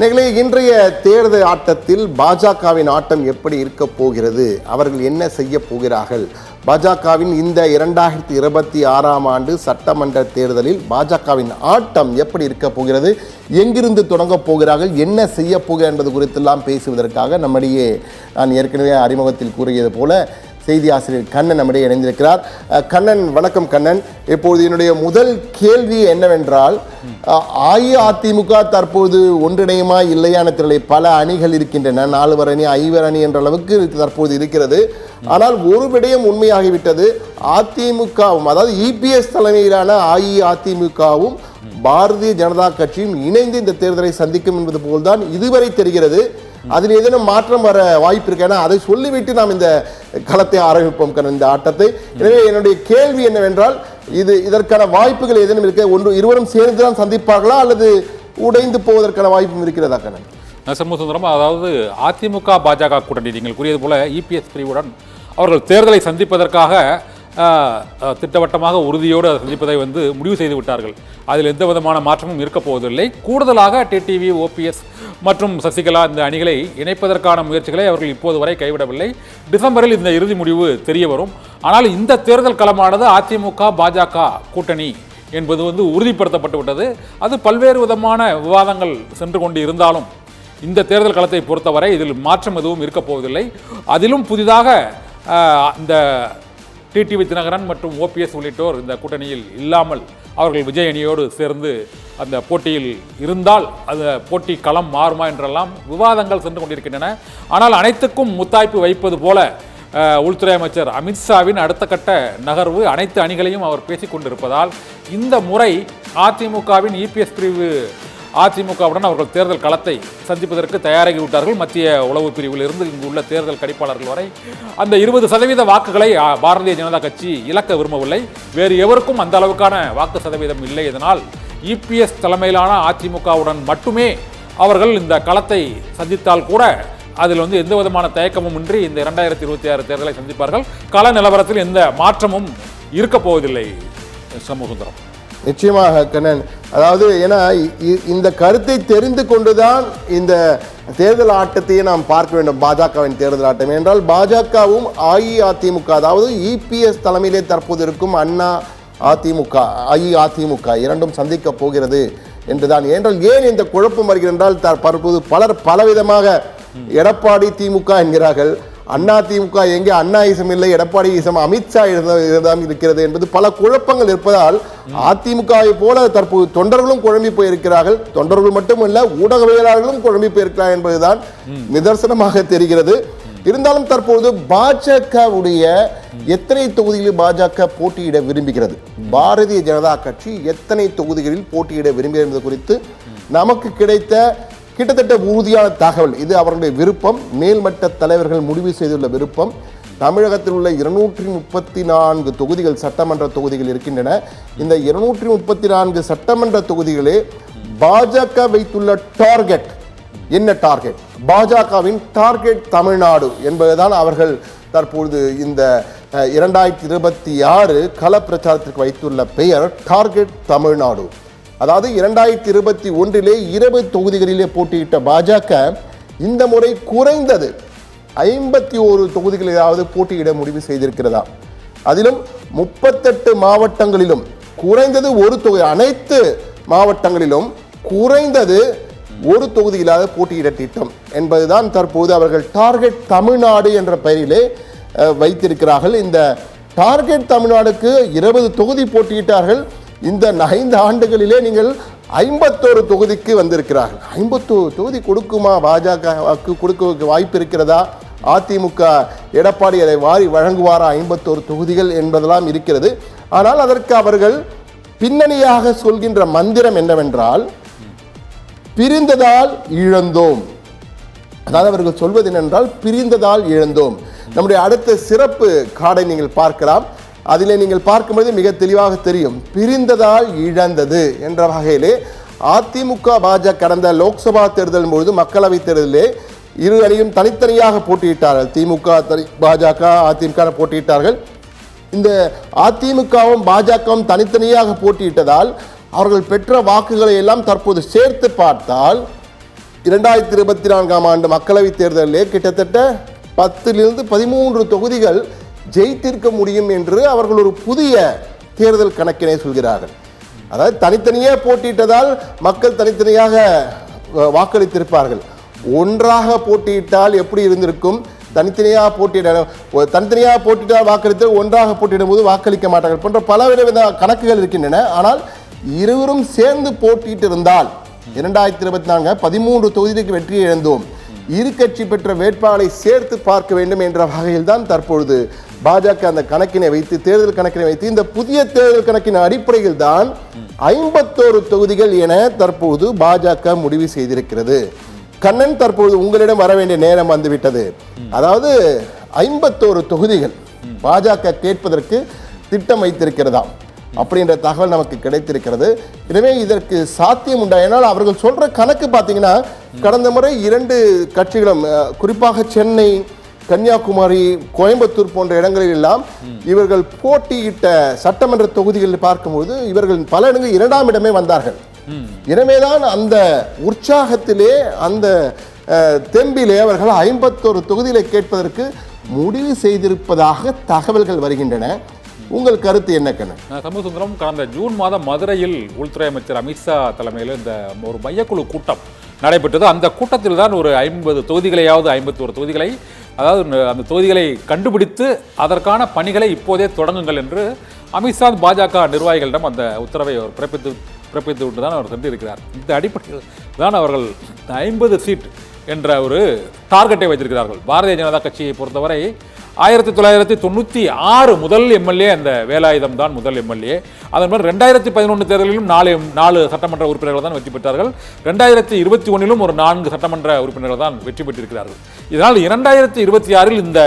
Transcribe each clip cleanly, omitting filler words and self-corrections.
நிகழே இன்றைய தேர்தல் ஆட்டத்தில் பாஜகவின் ஆட்டம் எப்படி இருக்க போகிறது, அவர்கள் என்ன செய்ய போகிறார்கள், பாஜகவின் இந்த 2026ஆம் ஆண்டு சட்டமன்ற தேர்தலில் பாஜகவின் ஆட்டம் எப்படி இருக்க போகிறது, எங்கிருந்து தொடங்க போகிறார்கள், என்ன செய்ய போகிறார் என்பது குறித்தெல்லாம் பேசுவதற்காக நம்மிடையே நான் ஏற்கனவே அறிமுகத்தில் கூறியது போல செய்தி ஆசிரியர் கண்ணன் நம்மிடையே இணைந்திருக்கிறார். கண்ணன், வணக்கம் கண்ணன். இப்போது என்னுடைய முதல் கேள்வி என்னவென்றால், அஇஅதிமுக தற்போது ஒன்றிணையுமா இல்லையான தெரியலை. பல அணிகள் இருக்கின்றன, 4 அணி 5 அணி என்ற அளவுக்கு தற்போது இருக்கிறது. ஆனால் ஒரு விடயம் உண்மையாகிவிட்டது, அதிமுகவும் அதாவது இபிஎஸ் தலைமையிலான அஇஅதிமுகவும் பாரதிய ஜனதா கட்சியும் இணைந்து இந்த தேர்தலை சந்திக்கும் என்பது போல்தான் இதுவரை தெரிகிறது. அதில் ஏதேனும் மாற்றம் வர வாய்ப்பு இருக்கு. ஏன்னா அதை சொல்லிவிட்டு நாம் இந்த களத்தை ஆரம்பிப்போம் இந்த ஆட்டத்தை. எனவே என்னுடைய கேள்வி என்னவென்றால், இதற்கான வாய்ப்புகள் ஏதேனும் இருக்க, ஒன்று இருவரும் சேர்ந்துதான் சந்திப்பார்களா அல்லது உடைந்து போவதற்கான வாய்ப்பும் இருக்கிறதா? கண்ணன், சண்முகசுந்தரம், அதாவது அதிமுக பாஜக கூட்டணி நீங்கள் கூறியது போல இபிஎஸ் பிரிவுடன் அவர்கள் தேர்தலை சந்திப்பதற்காக திட்டவட்டமாக உறுதியோடு சந்திப்பதை முடிவு செய்து விட்டார்கள். அதில் எந்த விதமான மாற்றமும் இருக்க போவதில்லை. கூடுதலாக டிடிவி, ஓபிஎஸ் மற்றும் சசிகலா இந்த அணிகளை இணைப்பதற்கான முயற்சிகளை அவர்கள் இப்போது வரை கைவிடவில்லை. டிசம்பரில் இந்த இறுதி முடிவு தெரிய வரும். ஆனால் இந்த தேர்தல் களமானது அதிமுக பாஜக கூட்டணி என்பது உறுதிப்படுத்தப்பட்டு விட்டது. அது பல்வேறு விதமான விவாதங்கள் சென்று கொண்டு இருந்தாலும் இந்த தேர்தல் களத்தை பொறுத்தவரை இதில் மாற்றம் எதுவும் இருக்க போவதில்லை. அதிலும் புதிதாக இந்த டிடிவி தினகரன் மற்றும் ஓபிஎஸ் உள்ளிட்டோர் இந்த கூட்டணியில் இல்லாமல் அவர்கள் விஜய் அணியோடு சேர்ந்து அந்த போட்டியில் இருந்தால் அந்த போட்டி களம் மாறுமா என்றெல்லாம் விவாதங்கள் சென்று கொண்டிருக்கின்றன. ஆனால் அனைத்துக்கும் முத்தாய்ப்பு வைப்பது போல உள்துறை அமைச்சர் அமித்ஷாவின் அடுத்த கட்ட நகர்வு அனைத்து அணிகளையும் அவர் பேசிக் கொண்டிருப்பதால் இந்த முறை அதிமுகவின் இபிஎஸ் பிரிவு அதிமுகவுடன் அவர்கள் தேர்தல் களத்தை சந்திப்பதற்கு தயாராகி விட்டார்கள். மத்திய உளவு பிரிவில் இருந்து இங்கு உள்ள தேர்தல் கணிப்பாளர்கள் வரை அந்த 20% வாக்குகளை பாரதிய ஜனதா கட்சி இழக்க விரும்பவில்லை. வேறு எவருக்கும் அந்த அளவுக்கான வாக்கு சதவீதம் இல்லை. இதனால் இபிஎஸ் தலைமையிலான அதிமுகவுடன் மட்டுமே அவர்கள் இந்த களத்தை சந்தித்தால் கூட அதில் எந்த விதமான தயக்கமும் இன்றி இந்த 2026 தேர்தலை சந்திப்பார்கள். கள நிலவரத்தில் எந்த மாற்றமும் இருக்க போவதில்லை. சண்முகசுந்தரம், நிச்சயமாக கண்ணன், அதாவது ஏன்னா இந்த கருத்தை தெரிந்து கொண்டுதான் இந்த தேர்தல் ஆட்டத்தையே நாம் பார்க்க வேண்டும். பாஜகவின் தேர்தல் ஆட்டம் என்றால் பாஜகவும் அஇஅதிமுக அதாவது இபிஎஸ் தலைமையிலே தற்போது இருக்கும் அண்ணா அதிமுக அஇஅதிமுக இரண்டும் சந்திக்க போகிறது என்றுதான். ஏனென்றால் ஏன் இந்த குழப்பம் வருகிறது என்றால், தற்போது பலர் பலவிதமாக எடப்பாடி திமுக என்கிறார்கள். அண்ணா திமுக எங்கே அண்ணாயிசம் இல்லை, எடப்பாடி இசம் அமித்ஷா தான் இருக்கிறது என்பது பல குழப்பங்கள் இருப்பதால் அதிமுகவை போல தற்போது தொண்டர்களும் குழம்பி போயிருக்கிறார்கள். தொண்டர்கள் மட்டுமல்ல, ஊடகவியலாளர்களும் குழம்பி போயிருக்கிறார் என்பதுதான் நிதர்சனமாக தெரிகிறது. இருந்தாலும் தற்போது பாஜகவுடைய எத்தனை தொகுதிகளில் பாஜக போட்டியிட விரும்புகிறது, பாரதிய ஜனதா கட்சி எத்தனை தொகுதிகளில் போட்டியிட விரும்புகிறது என்பது குறித்து நமக்கு கிடைத்த கிட்டத்தட்ட உறுதியான தகவல். இது அவர்களுடைய விருப்பம், மேல்மட்ட தலைவர்கள் முடிவு செய்துள்ள விருப்பம். தமிழகத்தில் உள்ள 234 தொகுதிகள் சட்டமன்ற தொகுதிகள் இருக்கின்றன. இந்த 234 சட்டமன்ற தொகுதிகளே பாஜக வைத்துள்ள டார்கெட். என்ன டார்கெட்? பாஜகவின் டார்கெட் தமிழ்நாடு என்பதுதான் அவர்கள் தற்பொழுது இந்த 2026 கள பிரச்சாரத்திற்கு வைத்துள்ள பெயர் டார்கெட் தமிழ்நாடு. அதாவது 2021 20 தொகுதிகளிலே போட்டியிட்ட பாஜக இந்த முறை குறைந்தது 51 தொகுதிகளிலாவது போட்டியிட முடிவு செய்திருக்கிறதா. அதிலும் 38 மாவட்டங்களிலும் குறைந்தது ஒரு தொகுதி, அனைத்து மாவட்டங்களிலும் குறைந்தது ஒரு தொகுதியிலாவது போட்டியிட திட்டம் என்பதுதான் தற்போது அவர்கள் டார்கெட் தமிழ்நாடு என்ற பெயரிலே வைத்திருக்கிறார்கள். இந்த டார்கெட் தமிழ்நாடுக்கு 20 தொகுதி போட்டியிட்டார்கள். இந்த 5 ஆண்டுகளிலே நீங்கள் 51 தொகுதிக்கு வந்திருக்கிறார்கள். 51 தொகுதி கொடுக்குமா பாஜகவுக்கு? கொடுக்க வாய்ப்பு இருக்கிறதா? அதிமுக எடப்பாடி அதை வாரி வழங்குவாரா 51 தொகுதிகள் என்பதெல்லாம் இருக்கிறது. ஆனால் அதற்கு அவர்கள் பின்னணியாக சொல்கின்ற மந்திரம் என்னவென்றால், பிரிந்ததால் இழந்தோம். அதாவது அவர்கள் சொல்வது என்னென்றால், பிரிந்ததால் இழந்தோம். நம்முடைய அடுத்த சிறப்பு கார்டை நீங்கள் பார்க்கலாம். அதில் நீங்கள் பார்க்கும்போது மிக தெளிவாக தெரியும், பிரிந்ததால் இழந்தது என்ற வகையிலே அதிமுக பாஜக கடந்த லோக்சபா தேர்தல் பொழுது மக்களவை தேர்தலிலே இரு அணியும் தனித்தனியாக போட்டியிட்டார்கள். திமுக பாஜக அதிமுக போட்டியிட்டார்கள். இந்த அதிமுகவும் பாஜகவும் தனித்தனியாக போட்டியிட்டதால் அவர்கள் பெற்ற வாக்குகளை எல்லாம் தற்போது சேர்த்து பார்த்தால் 2024 ஆண்டு மக்களவைத் தேர்தலிலே கிட்டத்தட்ட 10 to 13 தொகுதிகள் ஜெயித்திருக்க முடியும் என்று அவர்கள் ஒரு புதிய தேர்தல் கணக்கினை சொல்கிறார்கள். அதாவது தனித்தனியே போட்டியிட்டதால் மக்கள் தனித்தனியாக வாக்களித்திருப்பார்கள். ஒன்றாக போட்டியிட்டால் எப்படி இருந்திருக்கும்? தனித்தனியாக போட்டியிட்டால் வாக்களித்து ஒன்றாக போட்டியிடும் போது வாக்களிக்க மாட்டார்கள் போன்ற பலவித கணக்குகள் இருக்கின்றன. ஆனால் இருவரும் சேர்ந்து போட்டியிட்டு இருந்தால் 2024 13 தொகுதிக்கு வெற்றி இழந்தோம், இரு கட்சி பெற்ற வேட்பாளரை சேர்த்து பார்க்க வேண்டும் என்ற வகையில் தான் தற்பொழுது பாஜக அந்த கணக்கினை வைத்து, தேர்தல் கணக்கினை வைத்து, இந்த புதிய தேர்தல் கணக்கின் அடிப்படையில் தான் 51 தொகுதிகள் என தற்போது பாஜக முடிவு செய்திருக்கிறது. கண்ணன், தற்போது உங்களிடம் வர வேண்டிய நேரம் வந்துவிட்டது. அதாவது 51 தொகுதிகள் பாஜக கேட்பதற்கு திட்டம் வைத்திருக்கிறதாம் அப்படின்ற தகவல் நமக்கு கிடைத்திருக்கிறது. எனவே இதற்கு சாத்தியம் உண்டா? ஏன்னால் அவர்கள் சொல்ற கணக்கு பார்த்தீங்கன்னா, கடந்த முறை 2 கட்சிகளும் குறிப்பாக சென்னை, கன்னியாகுமரி, கோயம்புத்தூர் போன்ற இடங்களில் எல்லாம் இவர்கள் போட்டியிட்ட சட்டமன்ற தொகுதிகளில் பார்க்கும்போது இவர்கள் பல இடங்களில் 2ஆம் இடமே வந்தார்கள். எனவேதான் அந்த உற்சாகத்திலே, அந்த தெம்பிலே அவர்கள் 51 தொகுதிகளை கேட்பதற்கு முடிவு செய்திருப்பதாக தகவல்கள் வருகின்றன. உங்கள் கருத்து என்ன கண்ணன்? சமூகசுந்தரம், கடந்த ஜூன் மாதம் மதுரையில் உள்துறை அமைச்சர் அமித்ஷா தலைமையில் இந்த ஒரு மையக்குழு கூட்டம் நடைபெற்றது. அந்த கூட்டத்தில் தான் ஒரு 50 தொகுதிகளையாவது 51 தொகுதிகளை, அதாவது அந்த தொகுதிகளை கண்டுபிடித்து அதற்கான பணிகளை இப்போதே தொடங்குங்கள் என்று அமித்ஷா பாஜக நிர்வாகிகளிடம் அந்த உத்தரவை அவர் பிறப்பித்து விட்டு தான் அவர் சென்றிருக்கிறார். இந்த அடிப்படையில் தான் அவர்கள் 50 சீட் என்ற ஒரு டார்கெட்டை வைத்திருக்கிறார்கள். பாரதிய ஜனதா கட்சியை பொறுத்தவரை 1996 முதல் எம்எல்ஏ அந்த வேலாயுதம் தான் முதல் எம்எல்ஏ. அதன் பிறகு 2011 தேர்தலிலும் 4 சட்டமன்ற உறுப்பினர்கள் தான் வெற்றி பெற்றார்கள். 2021 ஒரு 4 சட்டமன்ற உறுப்பினர்கள் தான் வெற்றி பெற்றிருக்கிறார்கள். இதனால் 2026 இந்த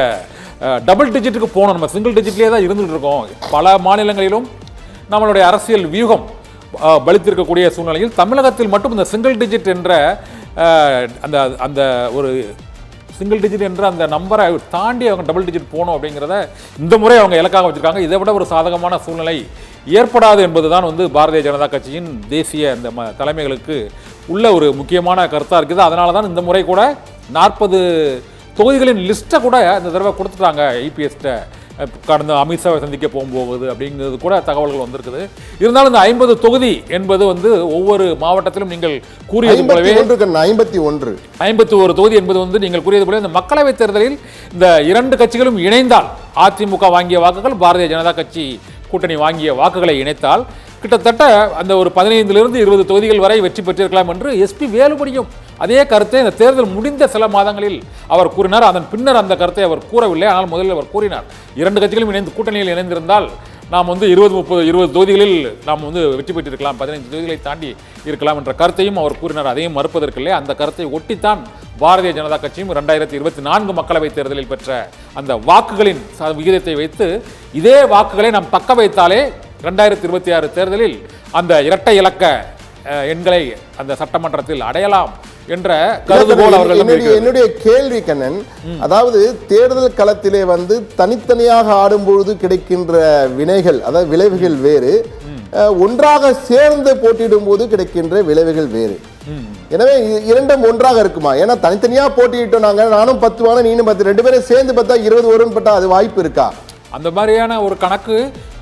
டபுள் டிஜிட்டுக்கு போகணும். நம்ம சிங்கிள் டிஜிட்லேயே தான் இருந்துகிட்டு இருக்கோம். பல மாநிலங்களிலும் நம்மளுடைய அரசியல் வியூகம் பலித்திருக்கக்கூடிய சூழ்நிலையில் தமிழகத்தில் மட்டும் இந்த சிங்கிள் டிஜிட் என்ற அந்த ஒரு சிங்கிள் டிஜிட் என்ற அந்த நம்பரை தாண்டி அவங்க டபுள் டிஜிட் போகணும் அப்படிங்கிறத இந்த முறை அவங்க இலக்காக வச்சிருக்காங்க. இதை விட ஒரு சாதகமான சூழ்நிலை ஏற்படாது என்பதுதான் பாரதிய ஜனதா கட்சியின் தேசிய அந்த தலைமைகளுக்கு உள்ள ஒரு முக்கியமான கருத்தாக இருக்குது. அதனால தான் இந்த முறை கூட 40 தொகுதிகளின் லிஸ்ட்டை கூட இந்த தடவை கொடுத்துட்டாங்க இபிஎஸ்ட. கடந்த அமித்ஷாவை சந்திக்க போகும்போது அப்படிங்கிறது கூட தகவல்கள் வந்திருக்குது. இருந்தாலும் இந்த 50 தொகுதி என்பது ஒவ்வொரு மாவட்டத்திலும் நீங்கள் கூறியது போலவே 51 தொகுதி என்பது நீங்கள் கூறியது போல இந்த மக்களவைத் தேர்தலில் இந்த 2 கட்சிகளும் இணைந்தால், அதிமுக வாங்கிய வாக்குகள் பாரதிய ஜனதா கட்சி கூட்டணி வாங்கிய வாக்குகளை இணைத்தால் கிட்டத்தட்ட அந்த ஒரு 15 to 20 தொகுதிகள் வரை வெற்றி பெற்றிருக்கலாம் என்று எஸ்பி வேலுமணியும் அதே கருத்தை இந்த தேர்தல் முடிந்த சில மாதங்களில் அவர் கூறினார். அதன் பின்னர் அந்த கருத்தை அவர் கூறவில்லை. ஆனால் முதலில் அவர் கூறினார், 2 கட்சிகளும் இணைந்து கூட்டணியில் இணைந்திருந்தால் நாம் 20 தொகுதிகளில் நாம் வெற்றி பெற்றிருக்கலாம், 15 தொகுதிகளை தாண்டி இருக்கலாம் என்ற கருத்தையும் அவர் கூறினார். அதையும் மறுப்பதற்கில்லை. அந்த கருத்தை ஒட்டித்தான் பாரதிய ஜனதா கட்சியும் 2024 மக்களவைத் தேர்தலில் பெற்ற அந்த வாக்குகளின் விகிதத்தை வைத்து இதே வாக்குகளை நாம் தக்க வைத்தாலே 2026 தேர்தலில் அந்த இரட்டை இலக்க எண்களை அந்த சட்டமன்றத்தில் அடையலாம் என்ற கருதுகோள் அவர்கள். என்னுடைய கேள்வி கண்ணன், அதாவது தேர்தல் களத்திலே தனித்தனியாக ஆடும்பொழுது கிடைக்கின்ற வினைகள், அதாவது விளைவுகள் வேறு, ஒன்றாக சேர்ந்து போட்டியிடும் போது கிடைக்கின்ற விளைவுகள் வேறு. எனவே இரண்டும் ஒன்றாக இருக்குமா? ஏன்னா தனித்தனியா போட்டியிட்டோம், நானும் 10 வாங்க நீனும் 10, 2 பேரும் சேர்ந்து பார்த்தா 20 வரும்னு பட்டா அது வாய்ப்பு இருக்கா? அந்த மாதிரியான ஒரு கணக்கு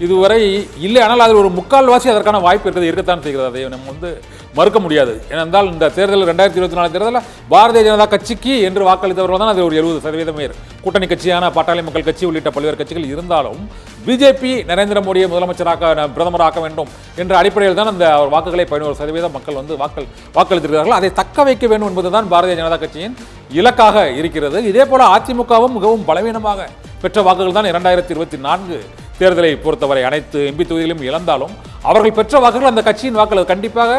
இதுவரை இல்லை. ஆனால் அதில் ஒரு 3/4 அதற்கான வாய்ப்பு இருக்கத்தான் செய்கிறது. அதை நம்ம மறுக்க முடியாது. ஏனென்றால் இந்த தேர்தல் 2024 தேர்தலில் பாரதிய ஜனதா கட்சிக்கு என்று வாக்களித்தவர்கள் தான் அது ஒரு 70% பேர். கூட்டணி கட்சியான பாட்டாளி மக்கள் கட்சி உள்ளிட்ட பல்வேறு கட்சிகள் இருந்தாலும் பிஜேபி நரேந்திர மோடியை பிரதமராக்க வேண்டும் என்ற அடிப்படையில் தான் அந்த வாக்குகளை 11% மக்கள் வாக்களித்திருக்கிறார்கள். அதை தக்க வைக்க வேண்டும் என்பதுதான் பாரதிய ஜனதா கட்சியின் இலக்காக இருக்கிறது. இதே போல அதிமுகவும் மிகவும் பலவீனமாக பெற்ற வாக்குகள் தான் 2024 தேர்தலை பொறுத்தவரை அனைத்து எம்பி தொகுதிகளிலும் இழந்தாலும் அவர்கள் பெற்ற வாக்குகள் அந்த கட்சியின் வாக்குகள் கண்டிப்பாக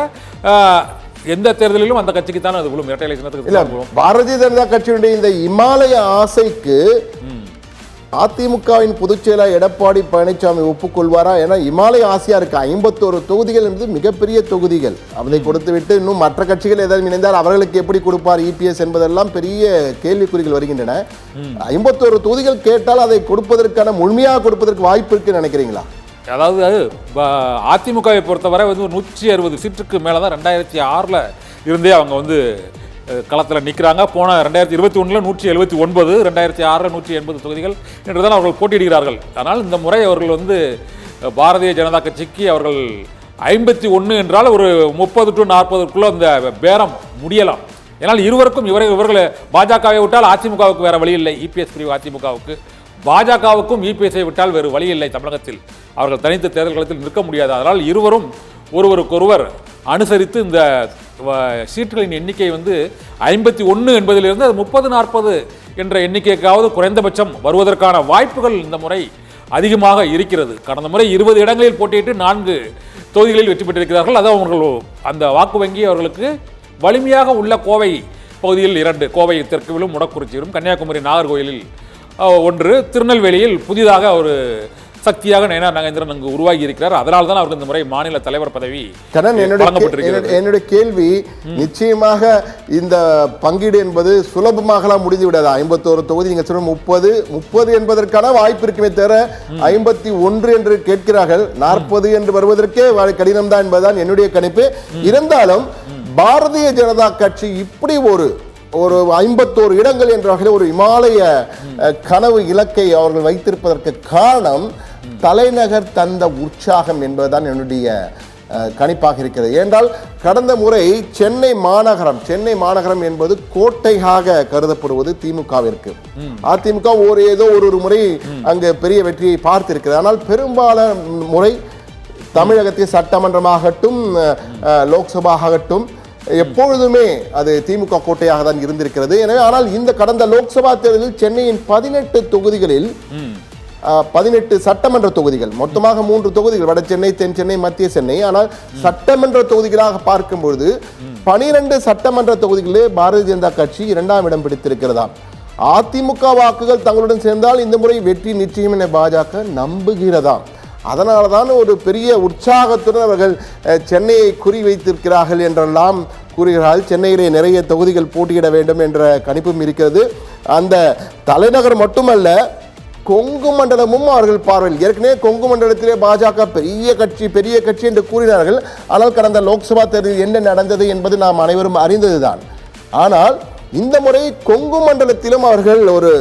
எந்த தேர்தலிலும் அந்த கட்சிக்கு தான் அது விழும். இரட்டை இலட்சணத்துக்கு பாரதிய ஜனதா கட்சியினுடைய இந்த இமாலய ஆசைக்கு அதிமுகவின் பொதுச் செயலர் எடப்பாடி பழனிசாமி ஒப்புக்கொள்வாரா? ஏன்னா இமாலய ஆசையா இருக்கு. 51 தொகுதிகள் என்பது மிகப்பெரிய தொகுதிகள். அதை கொடுத்து விட்டு இன்னும் மற்ற கட்சிகள் ஏதாவது இணைந்தால் அவர்களுக்கு எப்படி கொடுப்பார் இபிஎஸ் என்பதெல்லாம் பெரிய கேள்விக்குறிகள் வருகின்றன. 51 தொகுதிகள் கேட்டால் அதை கொடுப்பதற்கான முழுமையாக கொடுப்பதற்கு வாய்ப்பு இருக்குன்னு நினைக்கிறீங்களா? அதாவது அதிமுகவை பொறுத்தவரை 160 சீட்டுக்கு மேலே தான் 2006 இருந்தே அவங்க களத்தில் நிற்கிறாங்க. போன 2021 179, 2006 180 தொகுதிகள் என்றுதான் அவர்கள் போட்டியிடுகிறார்கள். ஆனால் இந்த முறை அவர்கள் வந்து பாரதிய ஜனதா கட்சிக்கு அவர்கள் 51 என்றால் ஒரு 30 to 40க்குள்ள அந்த பேரம் முடியலாம். ஏன்னால் இருவருக்கும் இவர்கள் பாஜகவை விட்டால் அதிமுகவுக்கு வேற வழி இல்லை. இபிஎஸ் பிரிவு அதிமுகவுக்கு, பாஜகவுக்கும் இபிஎஸ்ஐ விட்டால் வேறு வழி இல்லை. தமிழகத்தில் அவர்கள் தனித்து தேர்தல் களத்தில் நிற்க முடியாது. அதனால் இருவரும் ஒருவருக்கொருவர் அனுசரித்து இந்த சீட்டுகளின் எண்ணிக்கை வந்து 51 என்பதிலிருந்து அது 30-40 என்ற எண்ணிக்கைக்காவது குறைந்தபட்சம் வருவதற்கான வாய்ப்புகள் இந்த முறை அதிகமாக இருக்கிறது. கடந்த முறை 20 இடங்களில் போட்டியிட்டு 4 தொகுதிகளில் வெற்றி பெற்றிருக்கிறார்கள். அது அவர்கள் அந்த வாக்கு வங்கி அவர்களுக்கு வலிமையாக உள்ள கோவை பகுதியில் 2, கோவை தெற்குவிலும் முடக்குறிச்சியிலும், கன்னியாகுமரி நாகர்கோயிலில் 1, திருநெல்வேலியில் புதிதாக ஒரு சக்தியாக நயனா நாகேந்திரன் அங்கு உருவாகி இருக்கிறார். அதனால தான் அவருக்கு இந்த முறை மாநில தலைவர் பதவி வழங்கப்பட்டிருக்கிறது. என்னுடைய கேள்வி, நிச்சயமாக இந்த பங்கீடு என்பது சுலபமாக முடிந்து விடாது. 51 தொகுதி நீங்க சொல்ற 30 என்பதற்கான வாய்ப்பு இருக்குமே தவிர 51 என்று கேட்கிறார்கள். 40 என்று வருவதற்கே கடினம் தான் என்பதுதான் என்னுடைய கணிப்பு. இருந்தாலும் பாரதிய ஜனதா கட்சி இப்படி ஒரு 51 இடங்கள் என்ற வகையில் ஒரு இமாலய கனவு இலக்கை அவர்கள் வைத்திருப்பதற்கு காரணம் தலைநகர் தந்த உற்சாகம் என்பதுதான் என்னுடைய கணிப்பாக இருக்கிறது. ஏனென்றால் கடந்த முறை சென்னை மாநகரம் என்பது கோட்டையாக கருதப்படுவது திமுகவிற்கு. அதிமுக ஏதோ ஒரு முறை அங்கு பெரிய வெற்றியை பார்த்திருக்கிறது. ஆனால் பெரும்பாலான முறை தமிழகத்தில் சட்டமன்றமாகட்டும் லோக்சபா ஆகட்டும் எப்பொழுதுமே அது திமுக கோட்டையாக தான் இருந்திருக்கிறது. எனவே ஆனால் இந்த கடந்த லோக்சபா தேர்தலில் சென்னையின் 18 தொகுதிகளில் 18 சட்டமன்ற தொகுதிகள், மொத்தமாக 3 தொகுதிகள், வட சென்னை, தென் சென்னை, மத்திய சென்னை. ஆனால் சட்டமன்ற தொகுதிகளாக பார்க்கும் பொழுது 12 சட்டமன்ற தொகுதிகளிலே பாரதிய ஜனதா கட்சி 2ஆம் இடம் பிடித்திருக்கிறதாம். அதிமுக வாக்குகள் தங்களுடன் சேர்ந்தால் இந்த முறை வெற்றி நிச்சயம் என பாஜக நம்புகிறதாம். அதனால தான் ஒரு பெரிய உற்சாகத்துடன் அவர்கள் சென்னையை குறி வைத்திருக்கிறார்கள் என்றெல்லாம் கூறுகிறார்கள். சென்னையிலே நிறைய தொகுதிகள் போட்டியிட வேண்டும் என்ற கணிப்பும் இருக்கிறது. அந்த தலைநகர் மட்டுமல்ல, கொங்கு மண்டலமும் அவர்கள் பார்வையில். ஏற்கனவே கொங்கு மண்டலத்திலே பாஜக பெரிய கட்சி என்று கூறினார்கள். ஆனால் கடந்த லோக்சபா தேர்தலில் என்ன நடந்தது என்பது நாம் அனைவரும் அறிந்ததுதான். ஆனால் இந்த முறை கொங்கு மண்டலத்திலும் அவர்கள் ஒரு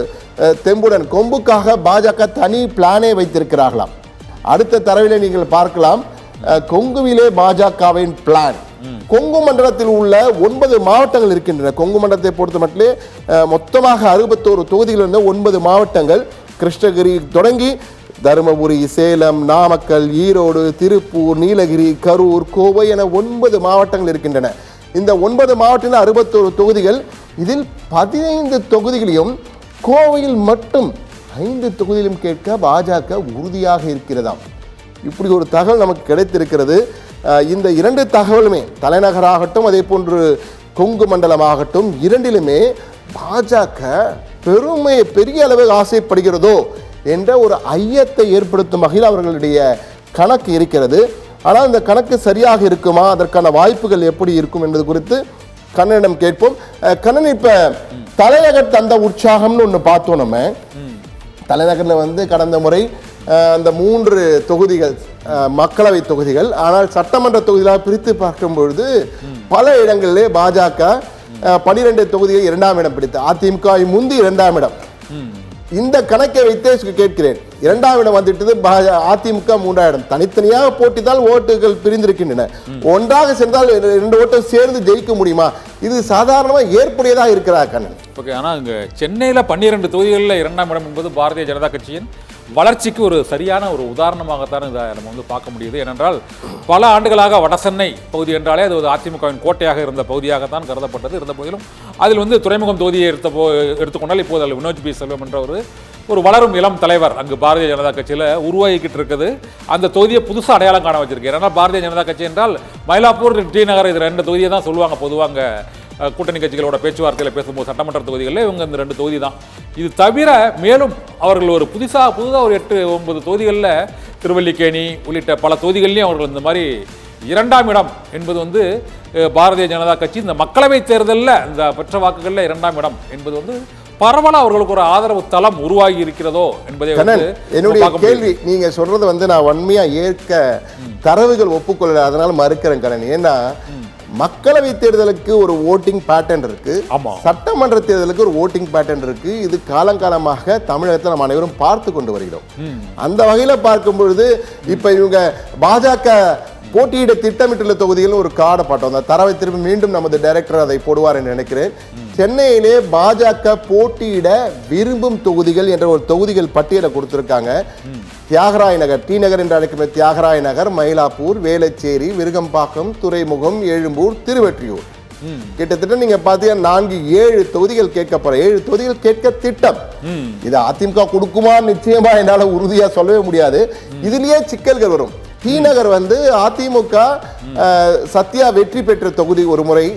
தெம்புடன் கொம்புக்காக பாஜக தனி பிளானே வைத்திருக்கிறார்களாம். அடுத்த தரவிலே நீங்கள் பார்க்கலாம், கொங்குவிலே பாஜகவின் பிளான். கொங்கு மண்டலத்தில் உள்ள 9 மாவட்டங்கள் இருக்கின்றன. கொங்கு மண்டலத்தை பொறுத்த மட்டிலே மொத்தமாக 61 தொகுதிகள் இருந்த 9 மாவட்டங்கள், கிருஷ்ணகிரி தொடங்கி தருமபுரி, சேலம், நாமக்கல், ஈரோடு, திருப்பூர், நீலகிரி, கரூர், கோவை என 9 மாவட்டங்கள் இருக்கின்றன. இந்த 9 மாவட்டத்தில் 61 தொகுதிகள். இதில் 15 தொகுதிகளையும் கோவையில் மட்டும் 5 தொகுதியிலும் கேட்க பாஜக உறுதியாக இருக்கிறதாம். இப்படி ஒரு தகவல் நமக்கு கிடைத்திருக்கிறது. இந்த 2 தகவலுமே, தலைநகராகட்டும் அதே போன்று கொங்கு மண்டலமாகட்டும், 2லுமே பாஜக பெரிய அளவில் ஆசைப்படுகிறதோ என்ற ஒரு ஐயத்தை ஏற்படுத்தும் வகையில் அவர்களுடைய கணக்கு இருக்கிறது. ஆனால் இந்த கணக்கு சரியாக இருக்குமா, அதற்கான வாய்ப்புகள் எப்படி இருக்கும் என்பது குறித்து கண்ணனிடம் கேட்போம். கண்ணன், இப்ப தலைநகர் தந்த உற்சாகம்னு ஒன்று பார்த்தோம். நம்ம தலைநகரில் கடந்த முறை அந்த 3 தொகுதிகள் மக்களவை தொகுதிகள், ஆனால் சட்டமன்ற தொகுதிகளாக பிரித்து பார்க்கும் பொழுது பல இடங்களிலே பாஜக 12 தொகுதிகள் 2ஆம் இடம் பிடித்து அதிமுக முந்தி 2ஆம் இடம். இந்த கணக்கை வைத்தே கேட்கிறேன், 2ஆம் இடம் வந்துட்டது அதிமுக 3ஆம் இடம். தனித்தனியாக போட்டித்தால் ஓட்டுகள் பிரிந்திருக்கின்றன. ஒன்றாக சென்றால் 2 ஓட்டம் சேர்ந்து ஜெயிக்க முடியுமா? இது சாதாரணமாக ஏற்புடையதாக இருக்கிறார் கண்ணன். ஓகே, ஆனால் இங்கே சென்னையில் 12 தொகுதிகளில் 2ஆம் இடம் என்பது பாரதிய ஜனதா கட்சியின் வளர்ச்சிக்கு ஒரு சரியான ஒரு உதாரணமாகத்தான் இதை நம்ம பார்க்க முடியுது. ஏனென்றால் பல ஆண்டுகளாக வட சென்னை பகுதி என்றாலே அது ஒரு அதிமுகவின் கோட்டையாக இருந்த பகுதியாகத்தான் கருதப்பட்டது. இருந்த போதிலும் அதில் துறைமுகம் தொகுதியை எடுத்துக்கொண்டால் இப்போது அதில் வினோத் பி செல்வம் என்ற ஒரு வளரும் இளம் தலைவர் அங்கு பாரதிய ஜனதா கட்சியில் உருவாகிக்கிட்டு இருக்குது. அந்த தொகுதியை புதுசாக அடையாளம் காண வச்சிருக்கு. ஏன்னா பாரதிய ஜனதா கட்சி என்றால் மயிலாப்பூர், டி நகர், இது 2 தொகுதியை தான் சொல்லுவாங்க பொதுவாங்க. கூட்டணி கட்சிகளோட பேச்சுவார்த்தையில் பேசும்போது சட்டமன்ற தொகுதிகளில் இவங்க இந்த 2 தொகுதி தான். இது தவிர மேலும் அவர்கள் ஒரு புதுசாக ஒரு 8-9 தொகுதிகளில் திருவல்லிக்கேணி உள்ளிட்ட பல தொகுதிகள்லையும் அவர்கள் இந்த மாதிரி 2ஆம் இடம் என்பது பாரதிய ஜனதா கட்சி இந்த மக்களவை தேர்தலில் இந்த பெற்ற வாக்குகளில் 2ஆம் இடம் என்பது பரவலாக அவர்களுக்கு ஒரு ஆதரவு தளம் உருவாகி இருக்கிறதோ என்பதை என்னுடைய கேள்வி. நீங்க சொல்றது நான் வன்மையா ஏற்க தரவுகள் ஒப்புக்கொள்ள, அதனால மறுக்கிறேன் கண்ணன். ஏன்னா மக்களவை தேர்தலுக்கு ஒரு ஓட்டிங் பேட்டர்ன் இருக்கு, ஆமா. சட்டமன்ற தேர்தலுக்கு ஒரு ஓட்டிங் பேட்டர்ன் இருக்கு. இது காலங்காலமாக தமிழகத்தில் நம்ம அனைவரும் பார்த்து கொண்டு வருகிறோம். அந்த வகையில் பார்க்கும் பொழுது இப்ப இவங்க பாஜக போட்டியிட திட்டமிட்டுள்ள தொகுதிகள் ஒரு கார்டை பார்த்தோம். அந்த தரவை திரும்பி மீண்டும் நமது டைரக்டர் அதை போடுவார் என்று நினைக்கிறேன். சென்னையிலே பாஜக போட்டியிட விரும்பும் தொகுதிகள் என்ற ஒரு தொகுதிகள் பட்டியலை கொடுத்திருக்காங்க. தியாகராய நகர், டி நகர் என்று அழைக்கும் தியாகராய நகர், மயிலாப்பூர், வேளச்சேரி, விருகம்பாக்கம், துறைமுகம், எழும்பூர், திருவெற்றியூர். கிட்டத்தட்ட நீங்க பாத்தீங்கன்னா 4-7 தொகுதிகள் கேட்கப்பட 7 தொகுதிகள் கேட்க திட்டம். இது அதிமுக கொடுக்குமா நிச்சயமா என்னால உறுதியா சொல்லவே முடியாது. இதுலயே சிக்கல்கள் வரும். டி நகர் வந்து அதிமுக சத்யா வெற்றி பெற்ற தொகுதி. ஒரு முறை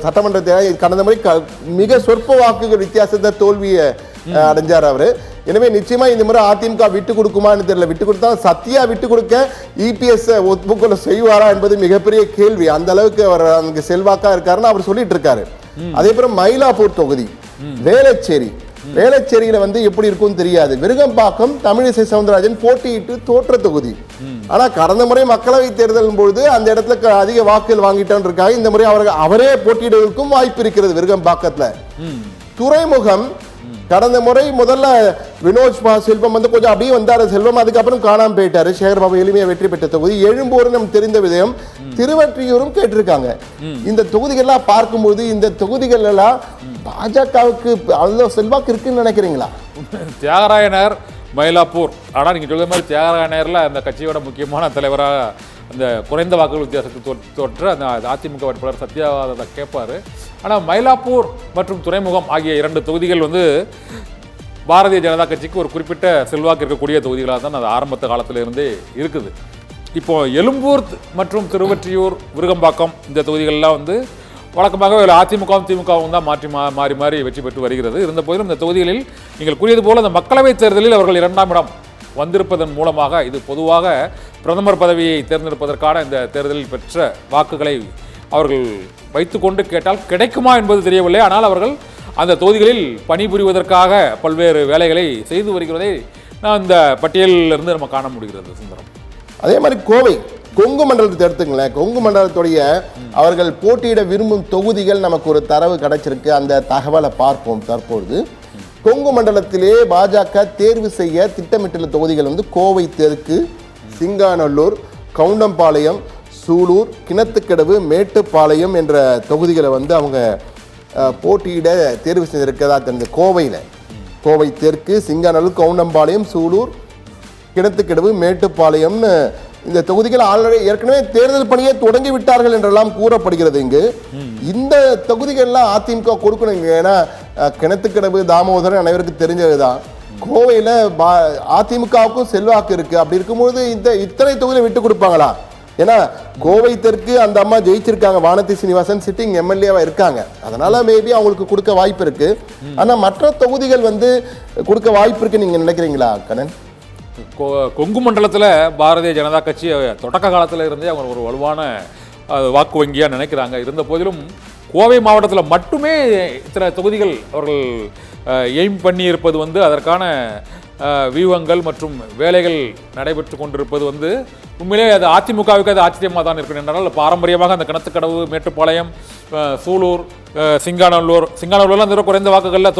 சட்டமன்ற தேர்தல் கடந்த முறை மிக சொற்ப வாக்குகள் வித்தியாசத்தை தோல்வியை அடைஞ்சார் அவரு. எனவே நிச்சயமா இந்த முறை அதிமுக விட்டு கொடுக்குமான்னு தெரியல. விட்டு கொடுத்தா சத்யா விட்டு கொடுக்க இபிஎஸ் ஒப்புக்கொள்ள செய்வாரா என்பது மிகப்பெரிய கேள்வி. அந்த அளவுக்கு அவர் அங்க செல்வாக்கா இருக்காருன்னு அவர் சொல்லிட்டு இருக்காரு. அதே போல மயிலாப்பூர் தொகுதி, வேளச்சேரியில வந்து எப்படி இருக்கும் தெரியாது. விருகம்பாக்கம் தமிழிசை சவுந்தரராஜன் போட்டியிட்டு தோற்ற தொகுதி. ஆனா கடந்த முறை மக்களவை தேர்தல் பொழுது அந்த இடத்துல அதிக வாக்குகள் வாங்கிட்டான் இருக்காங்க. இந்த முறை அவரே போட்டியிடுவதற்கும் வாய்ப்பு இருக்கிறது. விருகம்பாக்கத்துல துறைமுகம் கடந்த முறை முதல்ல வினோஜ் செல்வம் வந்து கொஞ்சம் அப்படியே வந்தாரு செல்வம், அதுக்கப்புறம் காணாம போயிட்டாரு. சேகர்பாபு எளிமையா வெற்றி பெற்ற தொகுதி. எழும்பூர் நம்ம தெரிந்த விதயம், திருவற்றியூரும் கேட்டிருக்காங்க. இந்த தொகுதிகள்லாம் பார்க்கும்போது இந்த தொகுதிகள் எல்லாம் பாஜகவுக்கு அவ்வளவு செல்வாக்கு இருக்குன்னு நினைக்கிறீங்களா? தியாகராய நகர், மயிலாப்பூர். ஆனால் நீங்கள் சொல்கிற மாதிரி தியாகராய நகரில் அந்த கட்சியோட முக்கியமான தலைவராக அந்த குறைந்த வாக்குகள் வித்தியாசத்துக்கு தோற்ற அந்த அதிமுக வேட்பாளர் சத்யாவாதை கேட்பார். ஆனால் மயிலாப்பூர் மற்றும் துறைமுகம் ஆகிய 2 தொகுதிகள் வந்து பாரதிய ஜனதா கட்சிக்கு ஒரு குறிப்பிட்ட செல்வாக்கு இருக்கக்கூடிய தொகுதிகளாக தான் அது ஆரம்பத்த காலத்திலிருந்தே இருக்குது. இப்போ எழும்பூர் மற்றும் திருவொற்றியூர், விருகம்பாக்கம் இந்த தொகுதிகள்லாம் வந்து வழக்கமாக அதிமுகவும் திமுகவும் தான் மாறி மாறி வெற்றி பெற்று வருகிறது. இருந்த போதிலும் இந்த தொகுதிகளில் நீங்கள் கூறியது போல அந்த மக்களவைத் தேர்தலில் அவர்கள் 2ஆம் இடம் வந்திருப்பதன் மூலமாக இது பொதுவாக பிரதமர் பதவியை தேர்ந்தெடுப்பதற்கான இந்த தேர்தலில் பெற்ற வாக்குகளை அவர்கள் வைத்துக்கொண்டு கேட்டால் கிடைக்குமா என்பது தெரியவில்லை. ஆனால் அவர்கள் அந்த தொகுதிகளில் பணிபுரிவதற்காக பல்வேறு வேலைகளை செய்து வருகிறதை நான் இந்த பட்டியலிலிருந்து நம்ம காண முடிகிறது. சுந்தரம், அதே மாதிரி கோவை கொங்கு மண்டலத்தை எடுத்துங்களேன். கொங்கு மண்டலத்துடைய அவர்கள் போட்டியிட விரும்பும் தொகுதிகள் நமக்கு ஒரு தரவு கிடைச்சிருக்கு. அந்த தகவலை பார்ப்போம். தற்பொழுது கொங்கு மண்டலத்திலே பாஜக தேர்வு செய்ய திட்டமிட்டுள்ள தொகுதிகள் வந்து கோவை தெற்கு, சிங்காநல்லூர், கவுண்டம்பாளையம், சூலூர், கிணத்துக்கடவு, மேட்டுப்பாளையம் என்ற தொகுதிகளை வந்து அவங்க போட்டியிட தேர்வு செய்திருக்கதா தெரிஞ்சு. கோவை தெற்கு, சிங்காநல்லூர், கவுண்டம்பாளையம், சூலூர், கிணத்துக்கடவு, மேட்டுப்பாளையம்னு இந்த தொகுதிகள் ஆல்ரெடி ஏற்கனவே தேர்தல் பணியை தொடங்கி விட்டார்கள் என்றெல்லாம் கூறப்படுகிறது. இங்கு இந்த தொகுதிகள்லாம் அதிமுக கொடுக்கணுங்க. ஏன்னா கிணத்துக்கடவு, தாமோதரன் அனைவருக்கும் தெரிஞ்சதுதான். கோவையில் அதிமுகவுக்கும் செல்வாக்கு இருக்கு. அப்படி இருக்கும்போது இத்தனை தொகுதியை விட்டு கொடுப்பாங்களா? ஏன்னா கோவை தெற்கு அந்த அம்மா ஜெயிச்சிருக்காங்க. வானதி சீனிவாசன் சிட்டிங் எம்எல்ஏவா இருக்காங்க. அதனால மேபி அவங்களுக்கு கொடுக்க வாய்ப்பு இருக்கு. ஆனா மற்ற தொகுதிகள் வந்து கொடுக்க வாய்ப்பு இருக்கு நீங்க நினைக்கிறீங்களா கண்ணன்? கொங்கு மண்டலத்தில் பாரதிய ஜனதா கட்சி தொடக்க காலத்தில் இருந்தே அவங்க ஒரு வலுவான வாக்கு வங்கியாக நினைக்கிறாங்க. இருந்த போதிலும் கோவை மாவட்டத்தில் மட்டுமே இத்தனை தொகுதிகள் அவர்கள் எய்ம் பண்ணி இருப்பது வந்து அதற்கான வியூகங்கள் மற்றும் வேலைகள் நடைபெற்று கொண்டிருப்பது வந்து உண்மையிலே அது அதிமுகவுக்கு அது ஆச்சரியமாக தான் இருக்கணும். என்றால் பாரம்பரியமாக அந்த கிணத்துக்கடவு, மேட்டுப்பாளையம், சூலூர், சிங்காநல்லூர்லாம் அந்த குறைந்த வாக்குகளில்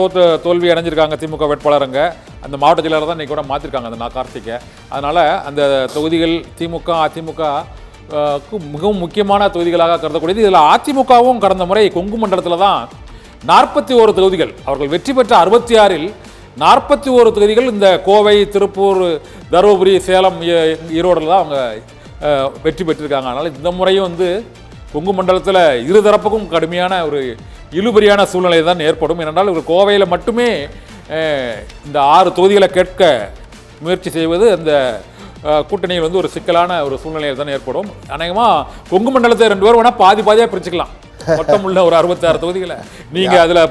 தோல்வி அடைஞ்சிருக்காங்க திமுக வேட்பாளருங்க. அந்த மாவட்ட செயலாளர் தான் இன்றைக்கி கூட மாற்றிருக்காங்க அந்த கார்த்திகை. அதனால் அந்த தொகுதிகள் திமுக அதிமுக மிகவும் முக்கியமான தொகுதிகளாக கருதக்கூடியது. இதில் அதிமுகவும் கடந்த முறை கொங்கு மண்டலத்தில் தான் 41 தொகுதிகள் அவர்கள் வெற்றி பெற்ற 66இல் 41 தொகுதிகள் இந்த கோவை, திருப்பூர், தருமபுரி, சேலம், ஈரோடில் தான் அவங்க வெற்றி பெற்றிருக்காங்க. அதனால் இந்த முறையும் வந்து கொங்கு மண்டலத்தில் இருதரப்புக்கும் கடுமையான ஒரு இழுபறியான சூழ்நிலை தான் ஏற்படும். ஏனென்றால் ஒரு கோவையில் மட்டுமே இந்த 6 தொகுதிகளை கேட்க முயற்சி செய்வது அந்த கூட்டணியில் வந்து ஒரு சிக்கலான ஒரு சூழ்நிலையில் தான் ஏற்படும். அநேகமாக கொங்கு மண்டலத்தை 2 பேர் வேணால் பாதியாக பிரிச்சுக்கலாம். மொத்தம் உள்ள ஒரு 66 தொகுதிகளை நீங்க அதுல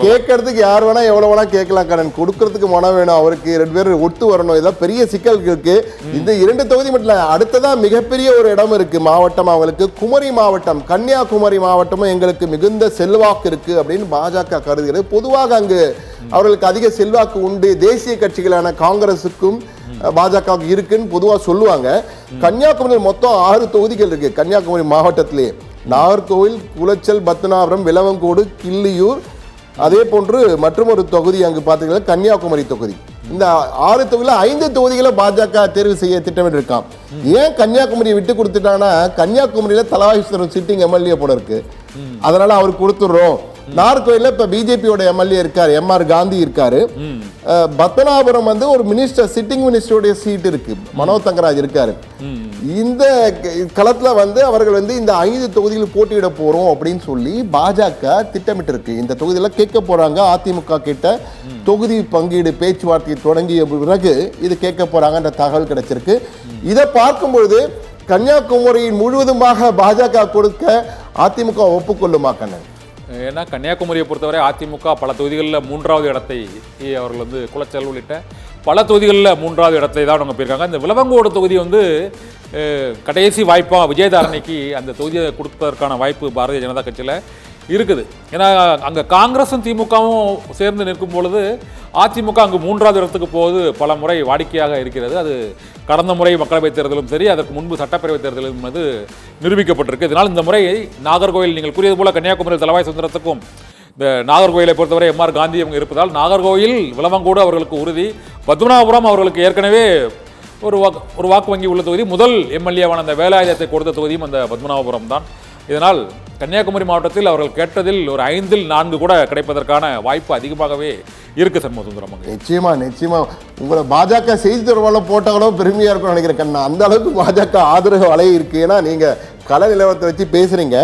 கேட்கறதுக்கு யார் வேணா எவ்வளவு வேணா கேட்கலாம். கடன் கொடுக்கறதுக்கு மனம் வேணும். அவருக்கு 2 பேர் ஒட்டு வரணும். இதான் பெரிய சிக்கல் இருக்கு. இந்த 2 தொகுதி மட்டும் இல்ல, அடுத்ததான் மிகப்பெரிய ஒரு இடம் இருக்கு மாவட்டம் அவங்களுக்கு. குமரி மாவட்டம், கன்னியாகுமரி மாவட்டமும் எங்களுக்கு மிகுந்த செல்வாக்கு இருக்கு அப்படின்னு பாஜக கருதுகிறது. பொதுவாக அங்கு அவர்களுக்கு அதிக செல்வாக்கு உண்டு. தேசிய கட்சிகளான காங்கிரசுக்கும் பாஜக இருக்குன்னு பொதுவாக சொல்லுவாங்க. கன்னியாகுமரியில் மொத்தம் 6 தொகுதிகள் இருக்கு. கன்னியாகுமரி மாவட்டத்திலே நாகர்கோவில், குளச்சல், பத்மநாபுரம், விளவங்கோடு, கிள்ளியூர், அதே போன்று மற்றும் ஒரு தொகுதி அங்கு பார்த்தீங்கன்னா கன்னியாகுமரி தொகுதி. இந்த 6 தொகுதியில் 5 தொகுதிகளை பாஜக தேர்வு செய்ய திட்டமிட்டு இருக்கான். ஏன் கன்னியாகுமரியை விட்டு கொடுத்துட்டாங்கன்னா கன்னியாகுமரியில தலவாய்ஸ்வரம் சிட்டிங் எம்எல்ஏ போல இருக்கு, அதனால அவருக்கு கொடுத்துடுறோம். நாகர்கோயில இப்ப பிஜேபியோட எம்எல்ஏ இருக்காரு, எம்ஆர் காந்தி இருக்காரு. பத்மநாபுரம் வந்து ஒரு மினிஸ்டர், சிட்டிங் மினிஸ்டருடைய சீட் இருக்கு, மனோ தங்கராஜ் இருக்காரு. இந்த களத்துல வந்து அவர்கள் வந்து இந்த 5 தொகுதியில் போட்டியிட போறோம் அப்படின்னு சொல்லி பாஜக திட்டமிட்டு இருக்கு. இந்த தொகுதியில கேட்க போறாங்க. அதிமுக கிட்ட தொகுதி பங்கீடு பேச்சுவார்த்தை தொடங்கிய பிறகு இது கேட்க போறாங்கன்ற தகவல் கிடைச்சிருக்கு. இதை பார்க்கும்பொழுது கன்னியாகுமரியின் முழுவதுமாக பாஜக கொடுக்க அதிமுக ஒப்புக்கொள்ளுமா கண்ணன்? ஏன்னா கன்னியாகுமரியை பொறுத்தவரை அதிமுக பல தொகுதிகளில் 3வது இடத்தை அவர்கள் வந்து குளச்சல் உள்ளிட்ட பல தொகுதிகளில் 3வது இடத்தை தான் அவங்க போயிருக்காங்க. இந்த விளவங்கோடு தொகுதி வந்து கடைசி வாய்ப்பாக விஜயதாரணிக்கு அந்த தொகுதியை கொடுப்பதற்கான வாய்ப்பு பாரதிய ஜனதா கட்சியில் இருக்குது. ஏன்னா அங்கே காங்கிரஸும் திமுகவும் சேர்ந்து நிற்கும் பொழுது அதிமுக அங்கு 3வது இடத்துக்கு போவது பல முறை வாடிக்கையாக இருக்கிறது. அது கடந்த முறை மக்களவைத் தேர்தலும் சரி, அதற்கு முன்பு சட்டப்பேரவைத் தேர்தலும் அது நிரூபிக்கப்பட்டிருக்கு. இதனால் இந்த முறை நாகர்கோவில், நீங்கள் கூறியது போல கன்னியாகுமரி தலவாய் சுந்தரத்துக்கும் இந்த நாகர்கோவிலை பொறுத்தவரை எம்ஆர் காந்தி அவங்க இருப்பதால் நாகர்கோவில், விளவங்கோடு அவர்களுக்கு உறுதி. பத்மநாபபுரம் அவர்களுக்கு ஏற்கனவே ஒரு வாக்கு வங்கி உள்ள தொகுதி. முதல் எம்எல்ஏவான அந்த வேலாயுதத்தை கொடுத்த தொகுதியும் அந்த பத்மநாபபுரம் தான். இதனால் கன்னியாகுமரி மாவட்டத்தில் அவர்கள் கேட்டதில் ஒரு 5இல் 4 கூட கிடைப்பதற்கான வாய்ப்பு அதிகமாகவே இருக்கு சண்முகசுந்தரம். நிச்சயமா உங்களை பாஜக செய்தி தொடர்பாளர் போட்டாலும் பெருமையா இருக்கும் நினைக்கிறேன் கண்ணா. அந்த அளவுக்கு பாஜக ஆதரவு அலை இருக்கு. ஏன்னா நீங்க கள நிலவரத்தை வச்சு பேசுறீங்க.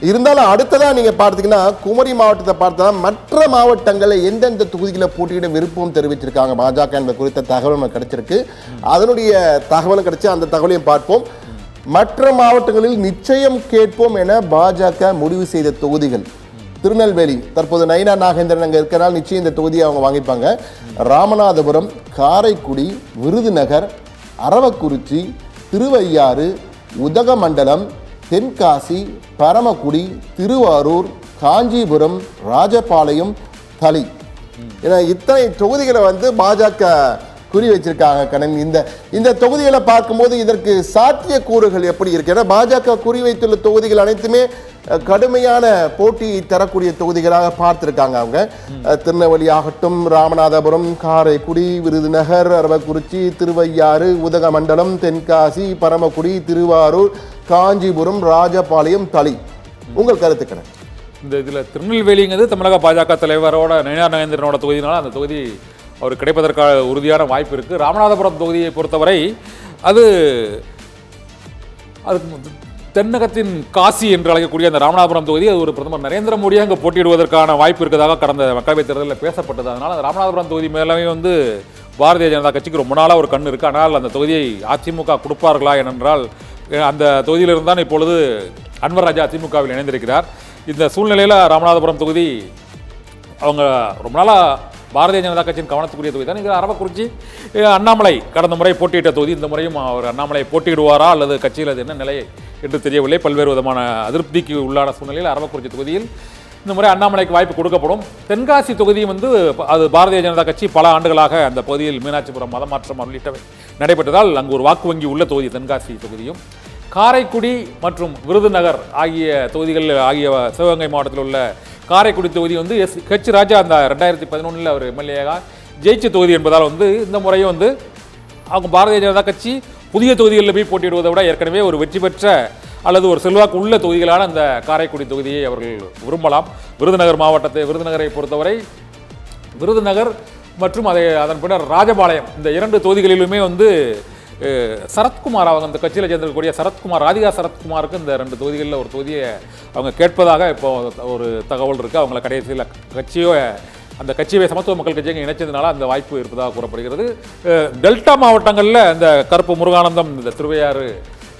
இருந்தாலும் அடுத்ததா நீங்க பார்த்தீங்கன்னா குமரி மாவட்டத்தை பார்த்தா மற்ற மாவட்டங்களில் எந்தெந்த தொகுதிகளை போட்டியிட விருப்பம் தெரிவிச்சிருக்காங்க பாஜக என்ற குறித்த தகவல் கிடைச்சிருக்கு. அதனுடைய தகவலும் கிடைச்சி அந்த தகவலையும் பார்ப்போம். மற்ற மாவட்டங்களில் நிச்சயம் கேட்போம் என பாஜக முடிவு செய்த தொகுதிகள்: திருநெல்வேலி, தற்போது நயினா நாகேந்திரன் அங்கே இருக்கிறனால நிச்சயம் இந்த தொகுதியை அவங்க வாங்கிப்பாங்க. ராமநாதபுரம், காரைக்குடி, விருதுநகர், அரவக்குறிச்சி, திருவையாறு, உதகமண்டலம், தென்காசி, பரமக்குடி, திருவாரூர், காஞ்சிபுரம், ராஜபாளையம், தளி என இத்தனை தொகுதிகளை வந்து பாஜக குறி வச்சிருக்காங்க கண்ணன். இந்த தொகுதிகளை பார்க்கும்போது இதற்கு சாத்திய கூறுகள் எப்படி இருக்கு? ஏன்னா பாஜக குறி வைத்துள்ள தொகுதிகள் அனைத்துமே கடுமையான போட்டி தரக்கூடிய தொகுதிகளாக பார்த்திருக்காங்க அவங்க. திருநெல்வேலி ஆகட்டும், ராமநாதபுரம், காரைக்குடி, விருதுநகர், அரவக்குறிச்சி, திருவையாறு, உதகமண்டலம், தென்காசி, பரமக்குடி, திருவாரூர், காஞ்சிபுரம், ராஜபாளையம், தளி. உங்கள் கருத்துக்கள்? இந்த இதில் திருநெல்வேலிங்கிறது தமிழக பாஜக தலைவரோட நயினா நாகேந்திரனோட தொகுதினால அந்த தொகுதி அவர் கிடைப்பதற்கான உறுதியான வாய்ப்பு இருக்குது. ராமநாதபுரம் தொகுதியை பொறுத்தவரை அது தென்னகத்தின் காசி என்று அழைக்கக்கூடிய அந்த ராமநாதபுரம் தொகுதி, அது ஒரு பிரதமர் நரேந்திர மோடி அங்கே போட்டியிடுவதற்கான வாய்ப்பு இருக்கிறதாக கடந்த மக்களவைத் தேர்தலில் பேசப்பட்டது. அதனால் அந்த ராமநாதபுரம் தொகுதி மேலே வந்து பாரதிய ஜனதா கட்சிக்கு ரொம்ப நாளாக ஒரு கண் இருக்குது. ஆனால் அந்த தொகுதியை அதிமுக கொடுப்பார்களா ஏனென்றால் அந்த தொகுதியிலிருந்து தான் இப்பொழுது அன்வர் ராஜா அதிமுகவில் இணைந்திருக்கிறார். இந்த சூழ்நிலையில் ராமநாதபுரம் தொகுதி அவங்க ரொம்ப நாளாக பாரதிய ஜனதா கட்சியின் கவனத்துக்குரிய தொகுதி தான். இங்கே அரவக்குறிச்சி அண்ணாமலை கடந்த முறை போட்டியிட்ட தொகுதி. இந்த முறையும் அவர் அண்ணாமலை போட்டியிடுவாரா அல்லது கட்சியில் அது என்ன நிலை என்று தெரியவில்லை. பல்வேறு விதமான அதிருப்திக்கு உள்ளான சூழ்நிலையில் அரவக்குறிச்சி தொகுதியில் இந்த முறை அண்ணாமலைக்கு வாய்ப்பு கொடுக்கப்படும். தென்காசி தொகுதி வந்து அது பாரதிய ஜனதா கட்சி பல ஆண்டுகளாக அந்த பகுதியில் மீனாட்சிபுரம் மதமாற்றம் உள்ளிட்டவை நடைபெற்றதால் அங்கு ஒரு வாக்கு வங்கி உள்ள தொகுதி தென்காசி தொகுதியும். காரைக்குடி மற்றும் விருதுநகர் ஆகிய தொகுதிகள் ஆகிய சிவகங்கை மாவட்டத்தில் உள்ள காரைக்குடி தொகுதி வந்து ஹெச் ராஜா அந்த 2011 அவர் எம்எல்ஏயாக ஜெயிச்ச தொகுதி என்பதால் வந்து இந்த முறையும் வந்து அவங்க பாரதிய ஜனதா கட்சி புதிய தொகுதிகளில் போய் போட்டியிடுவதை விட ஏற்கனவே ஒரு வெற்றி பெற்ற அல்லது ஒரு செல்வாக்கு உள்ள தொகுதிகளான அந்த காரைக்குடி தொகுதியை அவர்கள் விரும்பலாம். விருதுநகரை பொறுத்தவரை விருதுநகர் மற்றும் அதன் பின்னர் ராஜபாளையம் இந்த 2 தொகுதிகளிலுமே வந்து சரத்குமார் அவங்க அந்த கட்சியில் சேர்ந்திருக்கக்கூடிய சரத்குமார், ராதிகா சரத்குமாருக்கு இந்த 2 தொகுதிகளில் ஒரு தொகுதியை அவங்க கேட்பதாக இப்போ ஒரு தகவல் இருக்குது. அவங்கள கடைசியில் அந்த கட்சியை சமத்துவ மக்கள் கட்சியை இணைச்சதுனால அந்த வாய்ப்பு இருப்பதாக கூறப்படுகிறது. டெல்டா மாவட்டங்களில் இந்த கருப்பு முருகானந்தம் இந்த திருவையாறு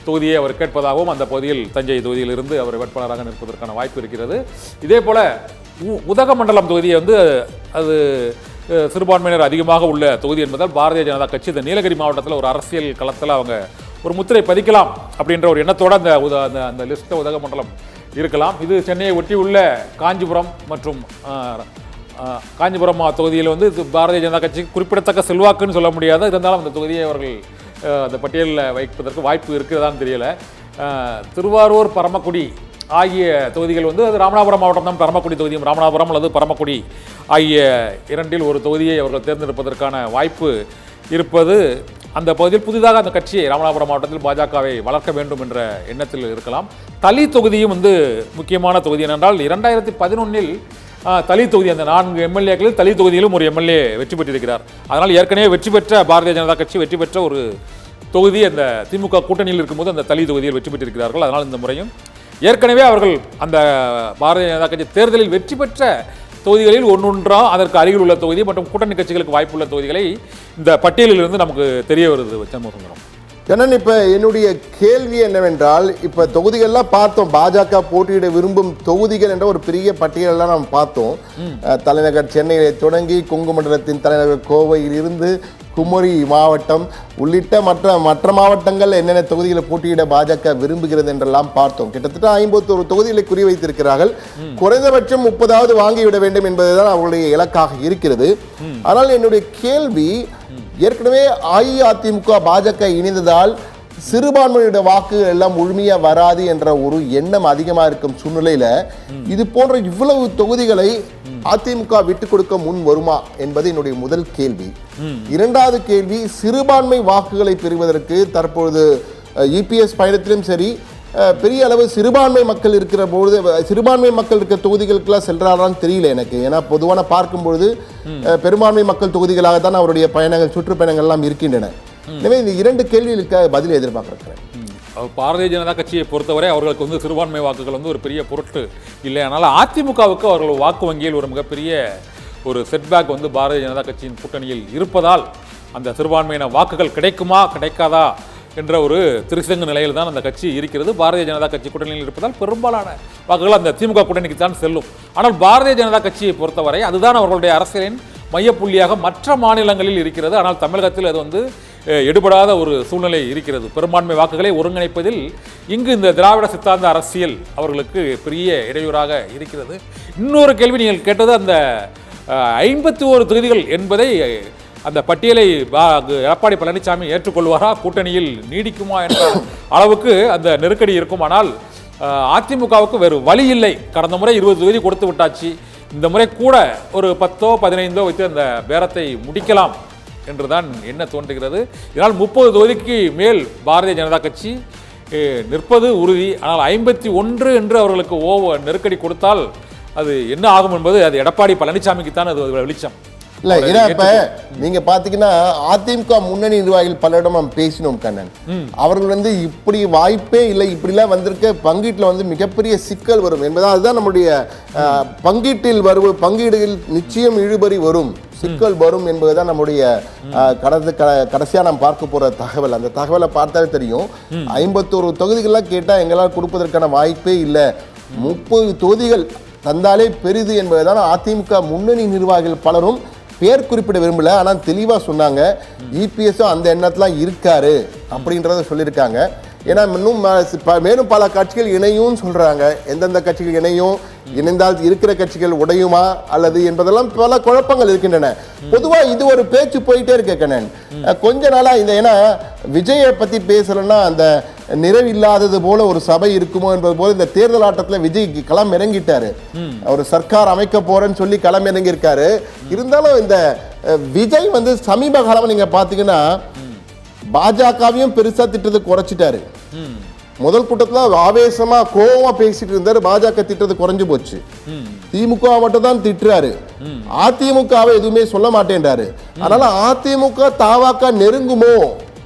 தொகுதியை அவர் கேட்பதாகவும் அந்த பகுதியில் தஞ்சை தொகுதியிலிருந்து அவர் வேட்பாளராக நிற்பதற்கான வாய்ப்பு இருக்கிறது. இதே போல் உதகமண்டலம் தொகுதியை வந்து அது சிறுபான்மையினர் அதிகமாக உள்ள தொகுதி என்பதால் பாரதிய ஜனதா கட்சி இந்த நீலகிரி மாவட்டத்தில் ஒரு அரசியல் களத்தில் அவங்க ஒரு முத்திரை பதிக்கலாம் அப்படின்ற ஒரு எண்ணத்தோடு அந்த லிஸ்ட்டை உதகமண்டலம் இருக்கலாம். இது சென்னையை ஒட்டி உள்ள காஞ்சிபுரம் மற்றும் காஞ்சிபுரம் தொகுதியில் வந்து பாரதிய ஜனதா கட்சி குறிப்பிடத்தக்க செல்வாக்குன்னு சொல்ல முடியாது. இருந்தாலும் அந்த தொகுதியை அவர்கள் அந்த பட்டியலில் வைப்பதற்கு வாய்ப்பு இருக்கிறதான்னு தெரியல. திருவாரூர், பரமக்குடி ஆகிய தொகுதிகள் வந்து அது ராமநாதபுரம் மாவட்டம் தான், பரமக்குடி தொகுதியும் ராமநாதபுரம் அல்லது பரமக்குடி ஆகிய இரண்டில் ஒரு தொகுதியை அவர்கள் தேர்ந்தெடுப்பதற்கான வாய்ப்பு இருப்பது. அந்த பகுதியில் புதிதாக அந்த கட்சியை ராமநாதபுரம் மாவட்டத்தில் பாஜகவை வளர்க்க வேண்டும் என்ற எண்ணத்தில் இருக்கலாம். தளி தொகுதியும் வந்து முக்கியமான தொகுதி. ஏனென்றால் 2011 தளி தொகுதி, அந்த 4 எம்எல்ஏக்களில் தளி தொகுதியிலும் ஒரு எம்எல்ஏ வெற்றி பெற்றிருக்கிறார். அதனால் ஏற்கனவே வெற்றி பெற்ற பாரதிய ஜனதா கட்சி வெற்றி பெற்ற ஒரு தொகுதி அந்த திமுக கூட்டணியில் இருக்கும்போது அந்த தளி தொகுதியில் வெற்றி பெற்றிருக்கிறார்கள். அதனால் இந்த முறையும் ஏற்கனவே அவர்கள் அந்த பாரதிய ஜனதா கட்சி தேர்தலில் வெற்றி பெற்ற தொகுதிகளில் ஒன்றொன்றா அதற்கு அருகில் உள்ள தொகுதி மற்றும் கூட்டணி கட்சிகளுக்கு வாய்ப்புள்ள தொகுதிகளை இந்த பட்டியலிலிருந்து நமக்கு தெரிய வருது. சண்முகசுந்தரம், கண்ணன், இப்ப என்னுடைய கேள்வி என்னவென்றால், இப்ப தொகுதிகள்லாம் பார்த்தோம், பாஜக போட்டியிட விரும்பும் தொகுதிகள் என்ற ஒரு பெரிய பட்டியலெல்லாம் நாம் பார்த்தோம். தலைநகர் சென்னையிலே தொடங்கி கொங்கு மண்டலத்தின் தலைநகர் கோவையில் இருந்து குமரி மாவட்டம் உள்ளிட்ட மற்ற மாவட்டங்கள் என்னென்ன தொகுதிகளை போட்டியிட பாஜக விரும்புகிறது என்றெல்லாம் பார்த்தோம். கிட்டத்தட்ட 51 தொகுதிகளை குறிவைத்திருக்கிறார்கள். குறைந்தபட்சம் 30வது வாங்கிவிட வேண்டும் என்பதுதான் அவர்களுடைய இலக்காக இருக்கிறது. ஆனால் என்னுடைய கேள்வி, ஏற்கனவே அஇஅதிமுக பாஜக இணைந்ததால் சிறுபான்மையுடைய வாக்குகள் எல்லாம் முழுமையா வராது என்ற ஒரு எண்ணம் அதிகமாக இருக்கும் சூழ்நிலையில இது போன்ற இவ்வளவு தொகுதிகளை அதிமுக விட்டுக் கொடுக்க முன் வருமா என்பது என்னுடைய முதல் கேள்வி. இரண்டாவது கேள்வி, சிறுபான்மை வாக்குகளை பெறுவதற்கு தற்பொழுது இபிஎஸ் பயணத்திலும் சரி பெரிய அளவு சிறுபான்மை மக்கள் இருக்கிற பொழுது, சிறுபான்மை மக்கள் இருக்கிற தொகுதிகளுக்கெல்லாம் சென்றாரான்னு தெரியல எனக்கு. ஏன்னா பொதுவான பார்க்கும்பொழுது பெரும்பான்மை மக்கள் தொகுதிகளாக தான் அவருடைய பயணங்கள், சுற்றுப்பயணங்கள் எல்லாம் இருக்கின்றன. எனவே இந்த 2 கேள்விகளுக்கு பதில் எதிர்பார்க்கிறேன். பாரதிய ஜனதா கட்சியை பொறுத்தவரை அவர்களுக்கு வந்து சிறுபான்மை வாக்குகள் வந்து ஒரு பெரிய பொருட்டு இல்லை. அதனால் அதிமுகவுக்கு அவர்கள் வாக்கு வங்கியில் ஒரு மிகப்பெரிய ஒரு செட்பேக் வந்து பாரதிய ஜனதா கட்சியின் கூட்டணியில் இருப்பதால் அந்த சிறுபான்மையின வாக்குகள் கிடைக்குமா கிடைக்காதா என்ற ஒரு திருசங்கு நிலையில் தான் அந்த கட்சி இருக்கிறது. பாரதிய ஜனதா கட்சி கூட்டணியில் இருப்பதால் பெரும்பாலான வாக்குகள் அந்த திமுக கூட்டணிக்கு தான் செல்லும். ஆனால் பாரதிய ஜனதா கட்சியை பொறுத்தவரை அதுதான் அவர்களுடைய அரசியலின் மையப்புள்ளியாக மற்ற மாநிலங்களில் இருக்கிறது. ஆனால் தமிழகத்தில் அது வந்து எடுபடாத ஒரு சூழ்நிலை இருக்கிறது. பெரும்பான்மை வாக்குகளை ஒருங்கிணைப்பதில் இங்கு இந்த திராவிட சித்தாந்த அரசியல் அவர்களுக்கு பெரிய இடையூறாக இருக்கிறது. இன்னொரு கேள்வி நீங்கள் கேட்டது, அந்த 51 தொகுதிகள் என்பதை அந்த பட்டியலை எடப்பாடி பழனிசாமி ஏற்றுக்கொள்வாரா, கூட்டணியில் நீடிக்குமா என்ற அளவுக்கு அந்த நெருக்கடி இருக்கும். ஆனால் அதிமுகவுக்கு வேறு வழி இல்லை. கடந்த முறை 20 தொகுதி கொடுத்து விட்டாச்சு. இந்த முறை கூட ஒரு 10ஓ 15ஓ வைத்து அந்த பேரத்தை முடிக்கலாம் என்றுதான் என்ன தோன்றுகிறது. இதனால் 30 தொகுதிக்கு மேல் பாரதிய ஜனதா கட்சி நிற்பது உறுதி. ஆனால் 51 என்று அவர்களுக்கு நெருக்கடி கொடுத்தால் அது என்ன ஆகும் என்பது அது எடப்பாடி பழனிசாமிக்கு தான் அது வெளிச்சம். இல்ல, ஏன்னா இப்ப நீங்க பாத்தீங்கன்னா அதிமுக முன்னணி நிர்வாகிகள் பலரிடம் நம்ம பேசினோம் கண்ணன். அவர்கள் வந்து இப்படி வாய்ப்பே இல்லை, இப்படிலாம் வந்திருக்க பங்கீட்டுல வந்து மிகப்பெரிய சிக்கல் வரும் என்பதால் அதுதான் நம்முடைய பங்கீடுகள் நிச்சயம் இழுபறி வரும், சிக்கல் வரும் என்பதுதான் நம்முடைய கடைசியா நாம் பார்க்க போற தகவல். அந்த தகவலை பார்த்தாலே தெரியும். 51 தொகுதிகள்லாம் கேட்டா எங்களால் கொடுப்பதற்கான வாய்ப்பே இல்லை, 30 தொகுதிகள் தந்தாலே பெரிது என்பதுதான் அதிமுக முன்னணி நிர்வாகிகள் பலரும் பேர் குறிப்பிட விரும்பல. ஆனால் தெளிவா சொன்னாங்க, இபிஎஸும் அந்த எண்ணத்துல இருக்காரு அப்படின்றத சொல்லியிருக்காங்க. ஏன்னா இன்னும் மேலும் பல கட்சிகள் இணையும் சொல்றாங்க. எந்தெந்த கட்சிகள் இணைந்தால் இருக்கிற கட்சிகள் உடையுமா அல்லது என்பதெல்லாம் பல குழப்பங்கள் இருக்கின்றன. பொதுவா இது ஒரு பேச்சு போயிட்டே இருக்க கண்ணன். கொஞ்ச நாளா ஏன்னா விஜயை பத்தி பேசலன்னா அந்த நிறைவில்லாதது போல ஒரு சபை இருக்குமோ என்பது போல இந்த தேர்தல் ஆட்டத்தில் விஜய் களம் இறங்கிட்டாரு. ஒரு சர்க்கார் அமைக்க போறேன்னு சொல்லி களம் இறங்கி இருக்காரு. இருந்தாலும் இந்த விஜய் வந்து சமீப காலம் நீங்க பாத்தீங்கன்னா பாஜகவையும் பெருசா திட்டத்தை குறைச்சிட்டாரு. முதல் கூட்டத்தில் ஆவேசமா கோவமா பேசிட்டு இருந்தாரு, பாஜக திட்டத்தை குறைஞ்சு போச்சு. திமுக மட்டும் தான் திட்டுறாரு, அதிமுகவை எதுவுமே சொல்ல மாட்டேன்றாரு. அதனால அதிமுக தாவாக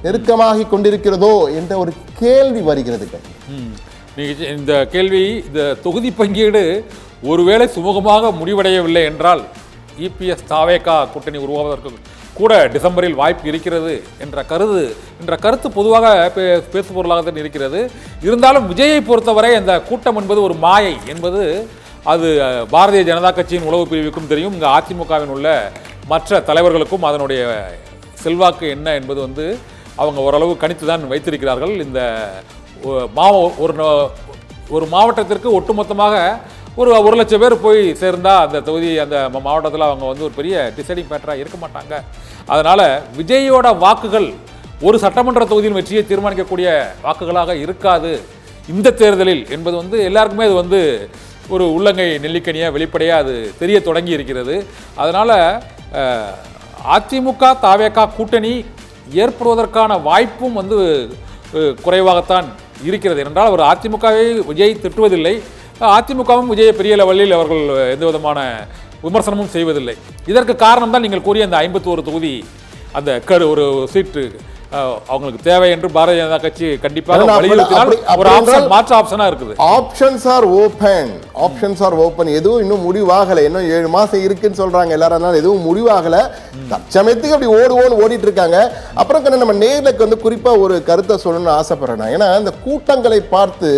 நெருக்கமாகி கொண்டிருக்கிறதோ என்ற ஒரு கேள்வி வருகிறது. இந்த கேள்வி, இந்த தொகுதி பங்கீடு ஒருவேளை சுமூகமாக முடிவடையவில்லை என்றால் இபிஎஸ் தாவேகா கூட்டணி உருவாவதற்கு கூட டிசம்பரில் வாய்ப்பு இருக்கிறது என்ற கருத்து பொதுவாக பேசுபொருளாக தான் இருக்கிறது. இருந்தாலும் விஜயை பொறுத்தவரை அந்த கூட்டம் என்பது ஒரு மாயை என்பது அது பாரதிய ஜனதா கட்சியின் உளவு பிரிவுக்கும் தெரியும். இங்கே அதிமுகவின் உள்ள மற்ற தலைவர்களுக்கும் அதனுடைய செல்வாக்கு என்ன என்பது வந்து அவங்க ஓரளவு கணித்து தான் வைத்திருக்கிறார்கள். இந்த ஒரு மாவட்டத்திற்கு ஒட்டுமொத்தமாக ஒரு 1,00,000 பேர் போய் சேர்ந்தால் அந்த தொகுதி அந்த மாவட்டத்தில் அவங்க வந்து ஒரு பெரிய டிசைடிங் ஃபேக்டராக இருக்க மாட்டாங்க. அதனால் விஜயோட வாக்குகள் ஒரு சட்டமன்ற தொகுதியின் வெற்றியை தீர்மானிக்கக்கூடிய வாக்குகளாக இருக்காது இந்த தேர்தலில் என்பது வந்து எல்லாருக்குமே அது வந்து ஒரு உள்ளங்கை நெல்லிக்கனியாக வெளிப்படையாக அது தெரிய தொடங்கி இருக்கிறது. அதனால் அதிமுக தாவேகா கூட்டணி ஏற்படுவதற்கான வாய்ப்பும் வந்து குறைவாகத்தான் இருக்கிறது. என்றால் அவர் அதிமுகவை விஜய் திட்டுவதில்லை, அதிமுகவும் விஜயை பெரிய லெவலில் அவர்கள் எந்த விதமான விமர்சனமும் செய்வதில்லை. இதற்கு காரணம் தான் நீங்கள் கூறிய அந்த 51 தொகுதி அந்த ஒரு சீட்டு அவங்களுக்கு தேவை என்று பாரதிய ஜனதா கட்சி கண்டிப்பாக வலியுறுத்தினால் ஒரு ஆப்ஷன் மாற்று ஆப்ஷனா இருக்குது. Options are open. எதுவும் இன்னும் முடிவாகல. இன்னும் 7 மாசம் இருக்குன்னு சொல்றாங்க எல்லாரும். எதுவும் முடிவாகல. தற்சமயத்துக்கு அப்படி ஓடிட்டு இருக்காங்க. அப்புறம் நம்ம நேருக்கு வந்து குறிப்பா ஒரு கருத்தை சொல்லணும்னு ஆசைப்படுறேன். ஏன்னா இந்த கூட்டங்களை பார்த்து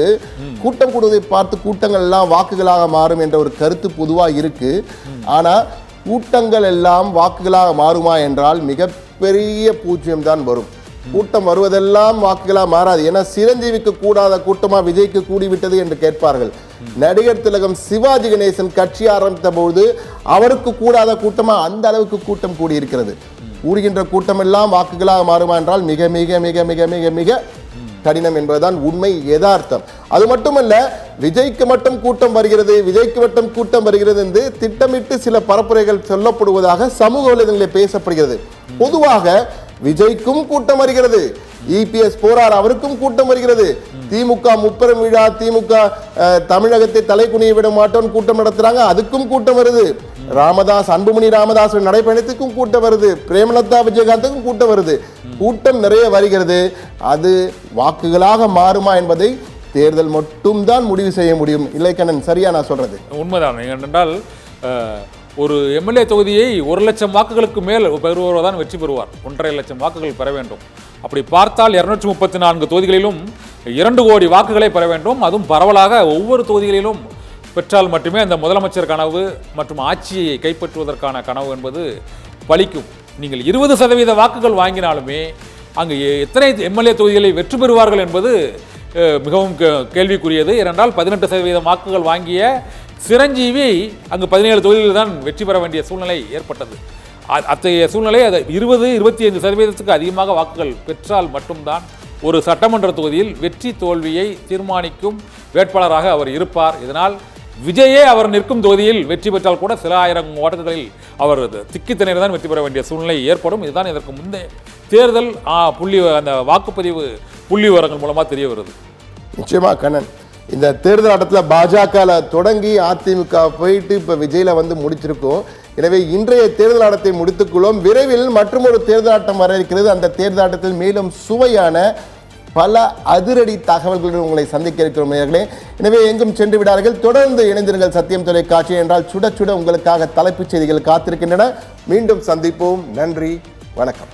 கூட்டம் கூடுவதை பார்த்து கூட்டங்கள் எல்லாம் வாக்குகளாக மாறும் என்ற ஒரு கருத்து பொதுவா இருக்கு. ஆனா கூட்டங்கள் எல்லாம் வாக்குகளாக மாறுமா என்றால் மிகப்பெரிய பூஜ்ஜியம் தான் வரும். கூட்டம் வருவதெல்லாம் வாக்குகளாக மாறாது. ஏன்னா சிரஞ்சீவிக்கு கூடாத கூட்டமா விஜய்க்கு கூடிவிட்டது என்று கேட்பார்கள். நடிகர் திலகம் சிவாஜி கணேசன் கட்சி ஆரம்பித்த போது அவருக்கு கூடாத கூட்டமா அந்த அளவுக்கு கூட்டம் கூடியிருக்கிறது. கூடுகின்ற கூட்டம் எல்லாம் வாக்குகளாக மாறுமா என்றால் மிக மிக மிக மிக மிக மிக கடினம் என்பதுதான் உண்மை, யதார்த்தம். அது மட்டுமல்ல, விஜய்க்கு மட்டும் கூட்டம் வருகிறது என்று திட்டமிட்டு சில பரப்புரைகள் சொல்லப்படுவதாக சமூக வலைதளங்களில் பேசப்படுகிறது. பொதுவாக விஜய்க்கும் கூட்டம் வருகிறது, இபிஎஸ் போரார் அவருக்கும் கூட்டம் வருகிறது, திமுக முப்பெரும் விழா, திமுக தமிழகத்தை தலைக்குனிய விட மாட்டோம் கூட்டம் நடத்துறாங்க, அதுக்கும் கூட்டம் வருது. ராமதாஸ், அன்புமணி ராமதாஸ் நடைபயணத்துக்கும் கூட்டம் வருது, பிரேமலதா விஜயகாந்துக்கும் கூட்டம் வருது. கூட்டம் நிறைய வருகிறது. அது வாக்குகளாக மாறுமா என்பதை தேர்தல் மட்டும் தான் முடிவு செய்ய முடியும். இல்லை கண்ணன், சரியா நான் சொல்றது? உண்மைதான். ஏனென்றால் ஒரு எம்எல்ஏ தொகுதியை 1 லட்சம் வாக்குகளுக்கு மேல் பெறுபவர் தான் வெற்றி பெறுவார். 1.5 லட்சம் வாக்குகள் பெற வேண்டும். அப்படி பார்த்தால் 234 தொகுதிகளிலும் 2 கோடி வாக்குகளை பெற வேண்டும். அதுவும் பரவலாக ஒவ்வொரு தொகுதிகளிலும் பெற்றால் மட்டுமே அந்த முதலமைச்சர் கனவு மற்றும் ஆட்சியை கைப்பற்றுவதற்கான கனவு என்பது பலிக்கும். நீங்கள் 20% வாக்குகள் வாங்கினாலுமே அங்கு எத்தனை எம்எல்ஏ தொகுதிகளை வெற்றி பெறுவார்கள் என்பது மிகவும் கேள்விக்குரியது. ஏனென்றால் 18% வாக்குகள் வாங்கிய சிரஞ்சீவி அங்கு 17 தொகுதிகளில் தான் வெற்றி பெற வேண்டிய சூழ்நிலை ஏற்பட்டது. அத்தகைய சூழ்நிலை அது 20-25% அதிகமாக வாக்குகள் பெற்றால் மட்டும்தான் ஒரு சட்டமன்ற தொகுதியில் வெற்றி தோல்வியை தீர்மானிக்கும் வேட்பாளராக அவர் இருப்பார். இதனால் விஜயே அவர் நிற்கும் தொகுதியில் வெற்றி பெற்றால் கூட சில ஆயிரம் ஓட்டங்களில் அவர் திக்கித்திணறி தான் வெற்றி பெற வேண்டிய சூழ்நிலை ஏற்படும். இதுதான் இதற்கு முன்னே தேர்தல் அந்த வாக்குப்பதிவு புள்ளி விவரங்கள் மூலமாக தெரிய வருது. நிச்சயமா கண்ணன், இந்த தேர்தல் ஆட்டத்தில் பாஜக தொடங்கி அதிமுக போயிட்டு இப்போ விஜயில வந்து முடிச்சிருக்கோம். எனவே இன்றைய தேர்தல் ஆட்டத்தை முடித்துக்கொள்வோம். விரைவில் மற்றொரு தேர்தல் ஆட்டம் வர இருக்கிறது. அந்த தேர்தல் ஆட்டத்தில் மேலும் சுவையான பல அதிரடி தகவல்களுடன் உங்களை சந்திக்க இருக்கிறோம் நேயர்களே. எனவே எங்கும் சென்று விடார்கள், தொடர்ந்து இணைந்திருங்கள் சத்தியம் தொலைக்காட்சி. என்றால் சுட சுட உங்களுக்காக தலைப்புச் செய்திகள் காத்திருக்கின்றன. மீண்டும் சந்திப்போம். நன்றி, வணக்கம்.